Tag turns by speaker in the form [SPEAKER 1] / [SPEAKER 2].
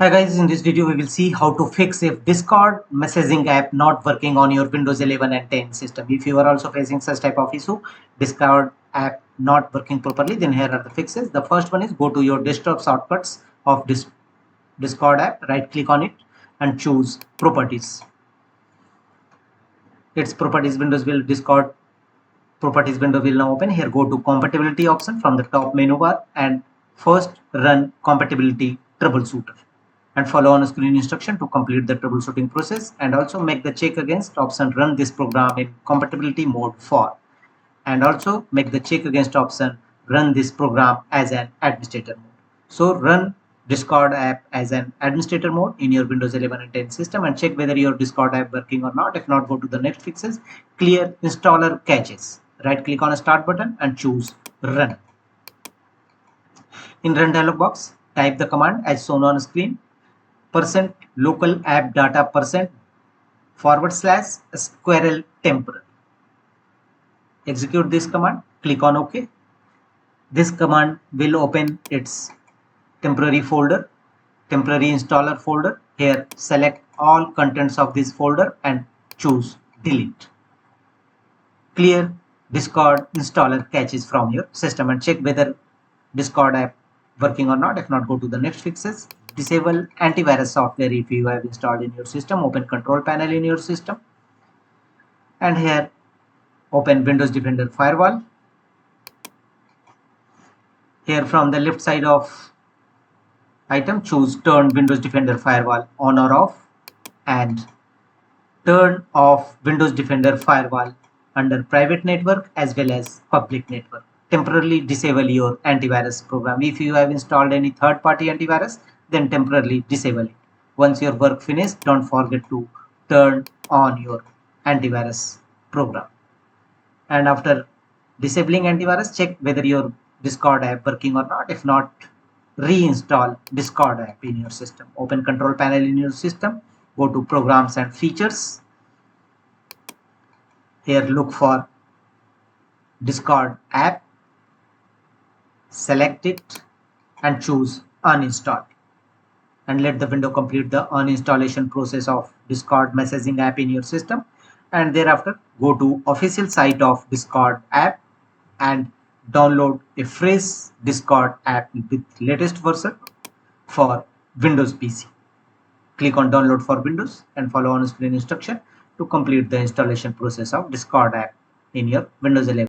[SPEAKER 1] Hi guys, in this video we will see how to fix if Discord messaging app not working on your Windows 11 and 10 system. If you are also facing such type of issue, Discord app not working properly, then here are the fixes. The first one is go to your desktop shortcuts of this Discord app, right click on it and choose properties. Its properties windows will Discord properties window will now open. Here go to compatibility option from the top menu bar and first run compatibility troubleshooter and follow on screen instruction to complete the troubleshooting process, and also make the check against option run this program in compatibility mode for, and also make the check against option run this program as an administrator mode. So run Discord app as an administrator mode in your Windows 11 and 10 system and check whether your Discord app working or not. If not, go to the next fixes, clear installer caches. Right click on a start button and choose run. In run dialog box, type the command as shown on screen, percent local app data percent / squirrel temporary. Execute this command, click on OK. This command will open its temporary folder, temporary installer folder. Here select all contents of this folder and choose delete. Clear Discord installer caches from your system and check whether Discord app working or not. If not, go to the next fixes. Disable antivirus software if you have installed in your system. Open control panel in your system and here open Windows Defender Firewall. Here from the left side of item, choose turn Windows Defender Firewall on or off and turn off Windows Defender Firewall under private network as well as public network. Temporarily disable your antivirus program. If you have installed any third-party antivirus, then temporarily disable it. Once your work finished, don't forget to turn on your antivirus program. And after disabling antivirus, check whether your Discord app working or not. If not, reinstall Discord app in your system. Open control panel in your system, go to programs and features. Here look for Discord app, select it and choose uninstall, and let the window complete the uninstallation process of Discord messaging app in your system. And thereafter go to official site of Discord app and download a fresh Discord app with latest version for Windows PC. Click on download for Windows and follow on screen instruction to complete the installation process of Discord app in your Windows 11.